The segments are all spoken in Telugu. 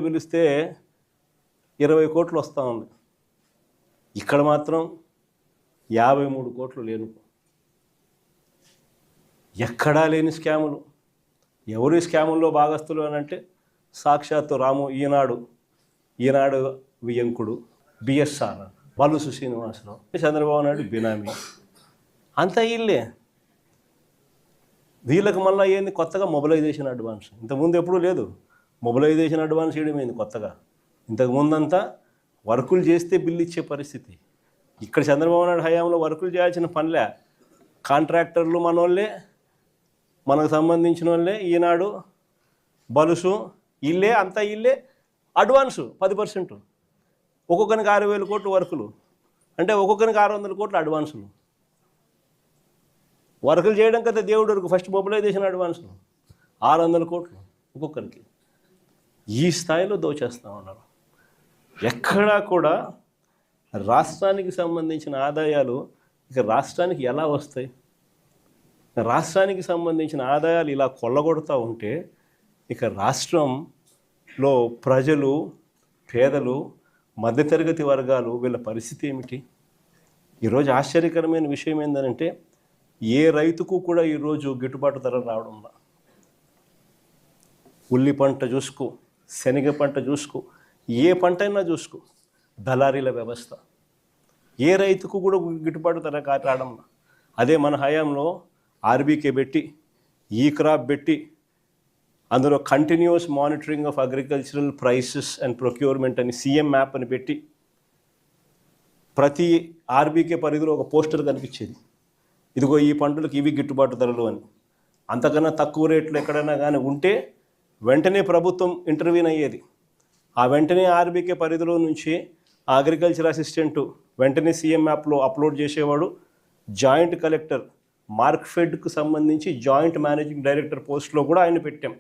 పిలిస్తే 20 కోట్లు వస్తూ ఉంది. ఇక్కడ మాత్రం 53 కోట్లు లేను. ఎక్కడా లేని స్కాములు. ఎవరు స్కాముల్లో భాగస్తులు అని అంటే సాక్షాత్తు ఈనాడు వియంకుడు, బిఎస్ఆర్, వలుసు శ్రీనివాసరావు, చంద్రబాబు నాయుడు బినామీ, అంతా వీళ్ళే. వీళ్ళకి మళ్ళీ ఏంది కొత్తగా మొబిలైజేషన్ అడ్వాన్స్. ఇంతకుముందు ఎప్పుడూ లేదు. మొబిలైజేషన్ అడ్వాన్స్ చేయడమైంది కొత్తగా. ఇంతకుముందంతా వర్కులు చేస్తే బిల్లు ఇచ్చే పరిస్థితి. ఇక్కడ చంద్రబాబు నాయుడు హయాంలో వర్కులు చేయాల్సిన పనిలే. కాంట్రాక్టర్లు మనోళ్ళే, మనకు సంబంధించిన వాళ్ళే, ఈనాడు, బలుసు, ఇల్లే, అంతా ఇల్లే. అడ్వాన్సు 10%, ఒక్కొక్కరికి 6,000 కోట్లు వర్కులు అంటే ఒక్కొక్కరికి 600 కోట్లు అడ్వాన్సులు. వర్కులు చేయడం కదా దేవుడు వరకు ఫస్ట్ మొబిలైజేషన్ అడ్వాన్సులు 600 కోట్లు ఒక్కొక్కరికి. ఈ స్థాయిలో దోచేస్తూ ఉన్నారు. ఎక్కడా కూడా రాష్ట్రానికి సంబంధించిన ఆదాయాలు ఇక రాష్ట్రానికి ఎలా వస్తాయి? రాష్ట్రానికి సంబంధించిన ఆదాయాలు ఇలా కొల్లగొడతా ఉంటే ఇక రాష్ట్రంలో ప్రజలు, పేదలు, మధ్యతరగతి వర్గాలు వీళ్ళ పరిస్థితి ఏమిటి? ఈరోజు ఆశ్చర్యకరమైన విషయం ఏంటంటే ఏ రైతుకు కూడా ఈరోజు గిట్టుబాటు ధర రావడంలా. ఉల్లి పంట చూసుకో, శనగ పంట చూసుకో, ఏ పంట అయినా చూసుకో, దళారీల వ్యవస్థ. ఏ రైతుకు కూడా గిట్టుబాటు ధర రావడంలా. అదే మన హయాంలో ఆర్బీకే పెట్టి, ఈ క్రాప్ పెట్టి, అందులో continuous monitoring of agricultural prices and procurement అని సీఎం మ్యాప్ అని పెట్టి ప్రతి ఆర్బీకే పరిధిలో ఒక పోస్టర్ కనిపించేది. ఇదిగో ఈ పంటలకు ఇవి గిట్టుబాటు ధరలు అని. అంతకన్నా తక్కువ రేట్లు ఎక్కడైనా కానీ ఉంటే వెంటనే ప్రభుత్వం ఇంటర్వ్యూన్ అయ్యేది. ఆ వెంటనే ఆర్బీకే పరిధిలో నుంచి ఆ అగ్రికల్చర్ అసిస్టెంటు వెంటనే సీఎం యాప్లో అప్లోడ్ చేసేవాడు. జాయింట్ కలెక్టర్, మార్క్ఫెడ్కు సంబంధించి జాయింట్ మేనేజింగ్ డైరెక్టర్ పోస్ట్లో కూడా ఆయన పెట్టాం.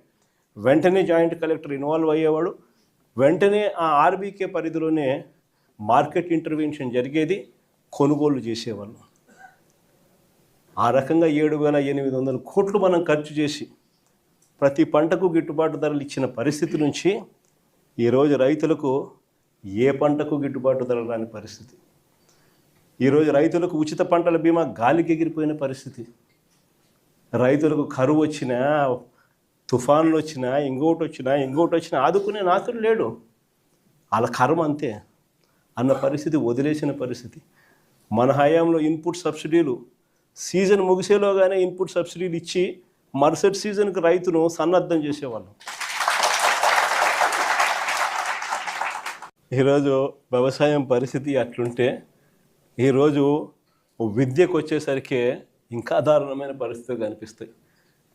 వెంటనే జాయింట్ కలెక్టర్ ఇన్వాల్వ్ అయ్యేవాడు. వెంటనే ఆ ఆర్బీకే పరిధిలోనే మార్కెట్ ఇంటర్వెన్షన్ జరిగేది, కొనుగోలు చేసేవాళ్ళు. ఆ రకంగా 7,800 కోట్లు మనం ఖర్చు చేసి ప్రతి పంటకు గిట్టుబాటు ధరలు ఇచ్చిన పరిస్థితి నుంచి ఈరోజు రైతులకు ఏ పంటకు గిట్టుబాటు ధర రాని పరిస్థితి. ఈరోజు రైతులకు ఉచిత పంటల బీమా గాలికి ఎగిరిపోయిన పరిస్థితి. రైతులకు కరువు వచ్చినా, తుఫాన్లు వచ్చినా, ఇంకోటి వచ్చినా ఆదుకునే నాతుడు లేడు. వాళ్ళ కర్మ అంతే అన్న పరిస్థితి, వదిలేసిన పరిస్థితి. మన హయాంలో ఇన్పుట్ సబ్సిడీలు సీజన్ ముగిసేలోగానే ఇన్పుట్ సబ్సిడీలు ఇచ్చి మరుసటి సీజన్కి రైతును సన్నద్ధం చేసేవాళ్ళం. ఈరోజు వ్యవసాయం పరిస్థితి అట్లుంటే ఈరోజు విద్యకు వచ్చేసరికి ఇంకా దారుణమైన పరిస్థితులు కనిపిస్తాయి.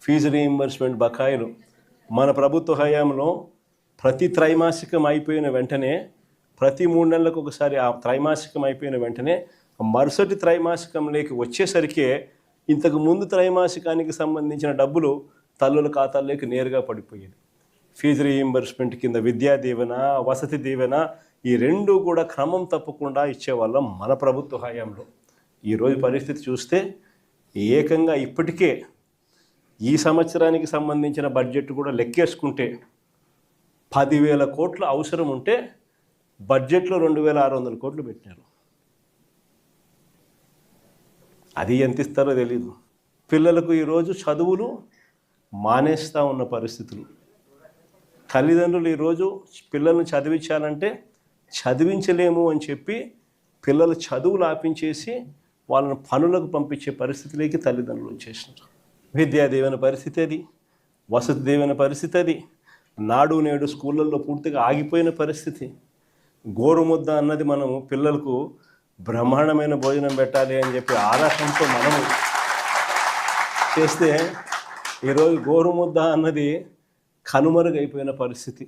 ఫీజు రీయింబర్స్మెంట్ బకాయిలు మన ప్రభుత్వ హయాంలో ప్రతి త్రైమాసికం అయిపోయిన వెంటనే, ప్రతి 3 నెలలకు ఒకసారి ఆ త్రైమాసికం అయిపోయిన వెంటనే మరుసటి త్రైమాసికంలోకి వచ్చేసరికి ఇంతకు ముందు త్రైమాసికానికి సంబంధించిన డబ్బులు తల్లుల ఖాతాల్లోకి నేరుగా పడిపోయేది. ఫీజు రీయింబర్స్మెంట్ కింద విద్యా దీవెన, వసతి దీవెన, ఈ 2 కూడా క్రమం తప్పకుండా ఇచ్చేవాళ్ళం మన ప్రభుత్వ హయాంలో. ఈరోజు పరిస్థితి చూస్తే ఏకంగా ఇప్పటికే ఈ సంవత్సరానికి సంబంధించిన బడ్జెట్ కూడా లెక్కేసుకుంటే 10,000 కోట్ల అవసరం ఉంటే బడ్జెట్లో 2,600 కోట్లు పెట్టినారు. అది ఎంత ఇస్తారో తెలీదు. పిల్లలకు ఈరోజు చదువులు మానేస్తూ ఉన్న పరిస్థితులు. తల్లిదండ్రులు ఈరోజు పిల్లల్ని చదివించాలంటే చదివించలేము అని చెప్పి పిల్లలు చదువులు ఆపించేసి వాళ్ళని పనులకు పంపించే పరిస్థితిలోకి తల్లిదండ్రులు వచ్చేసినారు. విద్యా దీవెన పరిస్థితి అది, వసతి దీవెన పరిస్థితి అది, నాడు నేడు స్కూళ్ళల్లో పూర్తిగా ఆగిపోయిన పరిస్థితి. గోరుముద్ద అన్నది మనము పిల్లలకు బ్రహ్మాండమైన భోజనం పెట్టాలి అని చెప్పి ఆరాటంతో మనము చేస్తే ఈరోజు గోరుముద్ద అన్నది కనుమరుగైపోయిన పరిస్థితి.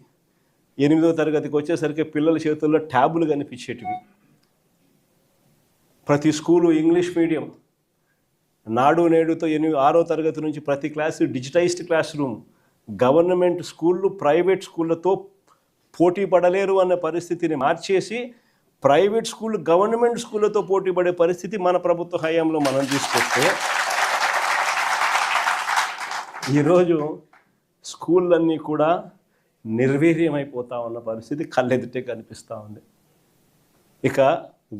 8వ తరగతికి వచ్చేసరికి పిల్లల చేతుల్లో ట్యాబులు కనిపించేటివి. ప్రతి స్కూలు ఇంగ్లీష్ మీడియం. నాడు నేడుతో 6వ తరగతి నుంచి ప్రతి class digitised class room. Government స్కూళ్ళు ప్రైవేట్ స్కూళ్ళతో పోటీ పడలేరు అన్న పరిస్థితిని మార్చేసి ప్రైవేట్ స్కూళ్ళు గవర్నమెంట్ స్కూళ్ళతో పోటీ పడే పరిస్థితి మన ప్రభుత్వ హయాంలో మనం తీసుకొస్తే ఈరోజు స్కూళ్ళన్నీ కూడా నిర్వీర్యమైపోతా ఉన్న పరిస్థితి కళ్ళెదుటే కనిపిస్తూ ఉంది. ఇక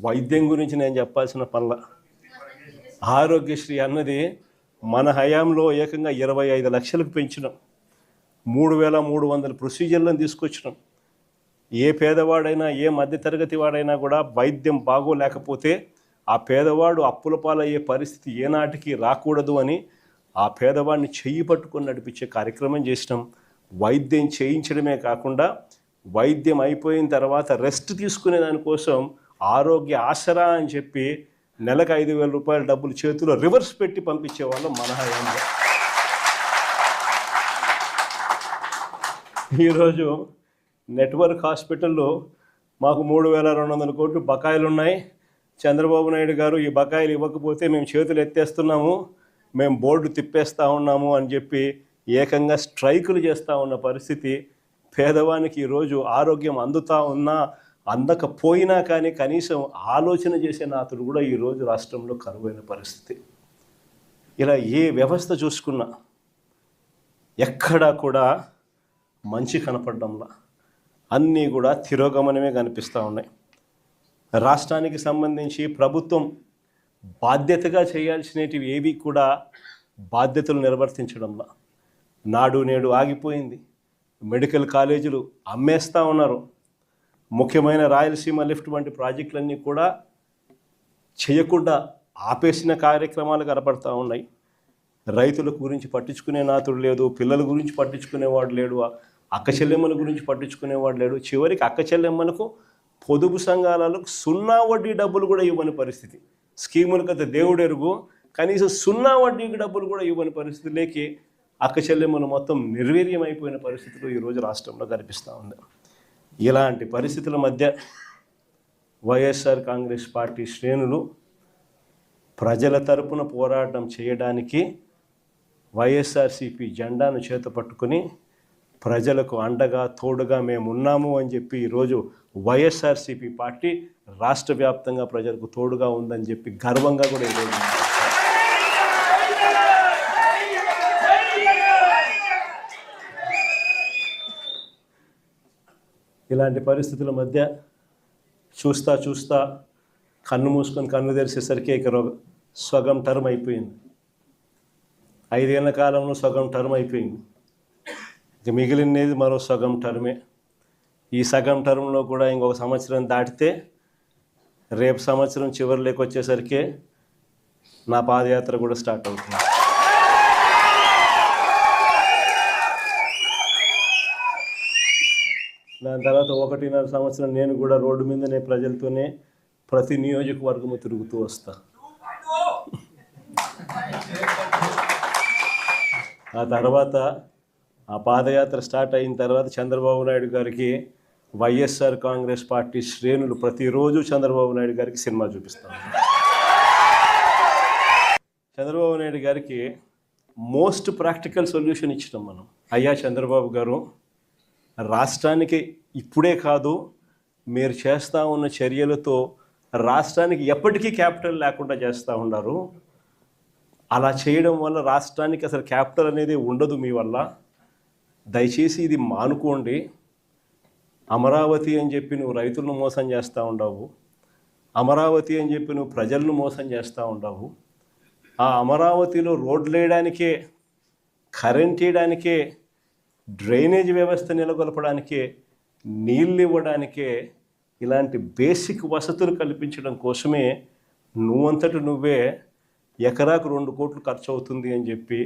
వైద్యం గురించి నేను చెప్పాల్సిన పనుల, ఆరోగ్యశ్రీ అన్నది మన హయాంలో ఏకంగా 25 లక్షలకు పెంచినాం. 3300 ప్రొసీజర్లను తీసుకొచ్చినాం. ఏ పేదవాడైనా, ఏ మధ్యతరగతి వాడైనా కూడా వైద్యం బాగోలేకపోతే ఆ పేదవాడు అప్పుల పాలయ్యే పరిస్థితి ఏనాటికి రాకూడదు అని ఆ పేదవాడిని చెయ్యి పట్టుకొని నడిపించే కార్యక్రమం చేసినాం. వైద్యం చేయించడమే కాకుండా వైద్యం అయిపోయిన తర్వాత రెస్ట్ తీసుకునే దానికోసం ఆరోగ్య ఆసరా అని చెప్పి నెలకు 5,000 రూపాయల డబ్బులు చేతిలో రివర్స్ పెట్టి పంపించేవాళ్ళం మన హయాంలో. ఈరోజు నెట్వర్క్ హాస్పిటల్లో మాకు 3,200 కోట్లు బకాయిలు ఉన్నాయి. చంద్రబాబు నాయుడు గారు ఈ బకాయిలు ఇవ్వకపోతే మేము చేతులు ఎత్తేస్తున్నాము, మేము బోర్డు తిప్పేస్తూ ఉన్నాము అని చెప్పి ఏకంగా స్ట్రైకులు చేస్తూ ఉన్న పరిస్థితి. పేదవానికి ఈరోజు ఆరోగ్యం అందుతూ ఉన్నా అందకపోయినా కానీ కనీసం ఆలోచన చేసే నాతుడు కూడా ఈరోజు రాష్ట్రంలో కరువైన పరిస్థితి. ఇలా ఏ వ్యవస్థ చూసుకున్నా ఎక్కడా కూడా మంచి కనపడడంలా, అన్నీ కూడా తిరోగమనమే కనిపిస్తూ ఉన్నాయి. రాష్ట్రానికి సంబంధించి ప్రభుత్వం బాధ్యతగా చేయాల్సినవి ఏవి కూడా బాధ్యతలు నిర్వర్తించడంలా. నాడు నేడు ఆగిపోయింది. మెడికల్ కాలేజీలు అమ్మేస్తూ ఉన్నారు. ముఖ్యమైన రాయలసీమ లిఫ్ట్ వంటి ప్రాజెక్టులన్నీ కూడా చేయకుండా ఆపేసిన కార్యక్రమాలు కనపడతా ఉన్నాయి. రైతుల గురించి పట్టించుకునే నాతుడు లేదు, పిల్లల గురించి పట్టించుకునేవాడు లేడు, అక్క చెల్లెమ్మల గురించి పట్టించుకునేవాడు లేడు. చివరికి అక్క చెల్లెమ్మలకు పొదుపు సంఘాలకు 0 వడ్డీ డబ్బులు కూడా ఇవ్వని పరిస్థితి. స్కీములకు అయితే దేవుడెరుగు, కనీసం 0 వడ్డీకి డబ్బులు కూడా ఇవ్వని పరిస్థితిలోకి అక్క చెల్లెమ్మలు మొత్తం నిర్వీర్యమైపోయిన పరిస్థితులు ఈరోజు రాష్ట్రంలో కనిపిస్తూ ఉంది. ఇలాంటి పరిస్థితుల మధ్య వైఎస్ఆర్ కాంగ్రెస్ పార్టీ శ్రేణులు ప్రజల తరపున పోరాటం చేయడానికి వైఎస్ఆర్సీపీ జెండాను చేత పట్టుకుని ప్రజలకు అండగా తోడుగా మేము ఉన్నాము అని చెప్పి ఈరోజు వైఎస్ఆర్సీపీ పార్టీ రాష్ట్ర వ్యాప్తంగా ప్రజలకు తోడుగా ఉందని చెప్పి గర్వంగా కూడా ఈరోజు ఇలాంటి పరిస్థితుల మధ్య చూస్తా కన్ను మూసుకొని కన్ను తెరిచేసరికి ఇక సగం టర్మ్ అయిపోయింది. 5 ఏళ్ల కాలంలో సగం టర్మ్ అయిపోయింది. ఇక మిగిలినది మరో సగం టర్మే. ఈ సగం టర్మ్లో కూడా ఇంకొక సంవత్సరం దాటితే రేపు సంవత్సరం చివరిలోకి వచ్చేసరికి నా పాదయాత్ర కూడా స్టార్ట్ అవుతుంది. దాని తర్వాత 1.5 సంవత్సరం నేను కూడా రోడ్డు మీదనే ప్రజలతోనే ప్రతి నియోజకవర్గము తిరుగుతూ వస్తా. ఆ తర్వాత ఆ పాదయాత్ర స్టార్ట్ అయిన తర్వాత చంద్రబాబు నాయుడు గారికి వైఎస్ఆర్ కాంగ్రెస్ పార్టీ శ్రేణులు ప్రతిరోజు చంద్రబాబు నాయుడు గారికి సినిమా చూపిస్తాను. చంద్రబాబు నాయుడు గారికి మోస్ట్ ప్రాక్టికల్ సొల్యూషన్ ఇచ్చినాం మనం. అయ్యా చంద్రబాబు గారు, రాష్ట్రానికి ఇప్పుడే కాదు, మీరు చేస్తూ ఉన్న చర్యలతో రాష్ట్రానికి ఎప్పటికీ క్యాపిటల్ లేకుండా చేస్తూ ఉన్నారు. అలా చేయడం వల్ల రాష్ట్రానికి అసలు క్యాపిటల్ అనేది ఉండదు మీ వల్ల. దయచేసి ఇది మానుకోండి. అమరావతి అని చెప్పి నువ్వు రైతులను మోసం చేస్తూ ఉండవు, అమరావతి అని చెప్పి నువ్వు ప్రజలను మోసం చేస్తూ ఉండవు. ఆ అమరావతిలో రోడ్లు వేయడానికే, కరెంట్ వేయడానికే, డ్రైనేజ్ వ్యవస్థ నెలకొల్పడానికే, నీళ్ళు ఇవ్వడానికే, ఇలాంటి బేసిక్ వసతులు కల్పించడం కోసమే నువ్వంతటి నువ్వే ఎకరాకు 2 కోట్లు ఖర్చు అవుతుంది అని చెప్పి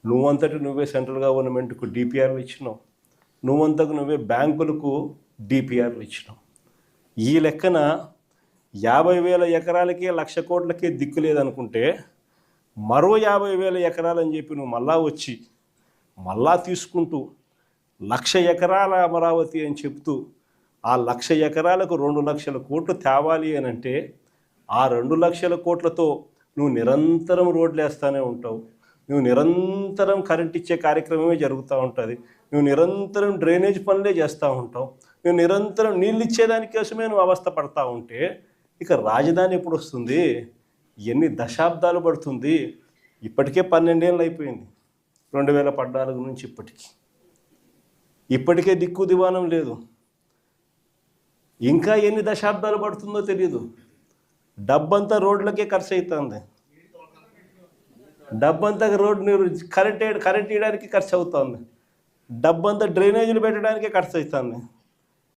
నువ్వంతటి నువ్వే సెంట్రల్ గవర్నమెంట్కు డిపిఆర్లు ఇచ్చినావు, నువ్వంతకు నువ్వే బ్యాంకులకు డిపిఆర్లు ఇచ్చినావు. ఈ లెక్కన 50,000 ఎకరాలకే 1,00,000 కోట్లకే దిక్కు లేదనుకుంటే మరో 50,000 ఎకరాలని చెప్పి నువ్వు మళ్ళా వచ్చి మళ్ళా తీసుకుంటూ 1,00,000 ఎకరాల అమరావతి అని చెప్తూ ఆ 1,00,000 ఎకరాలకు 2,00,000 కోట్లు తేవాలి అని అంటే ఆ 2,00,000 కోట్లతో నువ్వు నిరంతరం రోడ్లు వేస్తూనే ఉంటావు, నువ్వు నిరంతరం కరెంట్ ఇచ్చే కార్యక్రమమే జరుగుతూ ఉంటుంది, నువ్వు నిరంతరం డ్రైనేజ్ పనులే చేస్తూ ఉంటావు, నువ్వు నిరంతరం నీళ్ళు ఇచ్చేదాని కోసమే నువ్వు అవస్థ పడతా ఉంటే ఇక రాజధాని ఎప్పుడు వస్తుంది? ఎన్ని దశాబ్దాలు పడుతుంది? ఇప్పటికే 12 ఏళ్ళు అయిపోయింది 2014 నుంచి ఇప్పటికీ. ఇప్పటికే దిక్కు దివానం లేదు. ఇంకా ఎన్ని దశాబ్దాలు పడుతుందో తెలియదు. డబ్బంతా రోడ్లకే ఖర్చు అవుతుంది. డబ్బంతా కరెంట్ వేయడానికి ఖర్చు అవుతుంది. డబ్బంతా డ్రైనేజీలు పెట్టడానికే ఖర్చు అవుతుంది.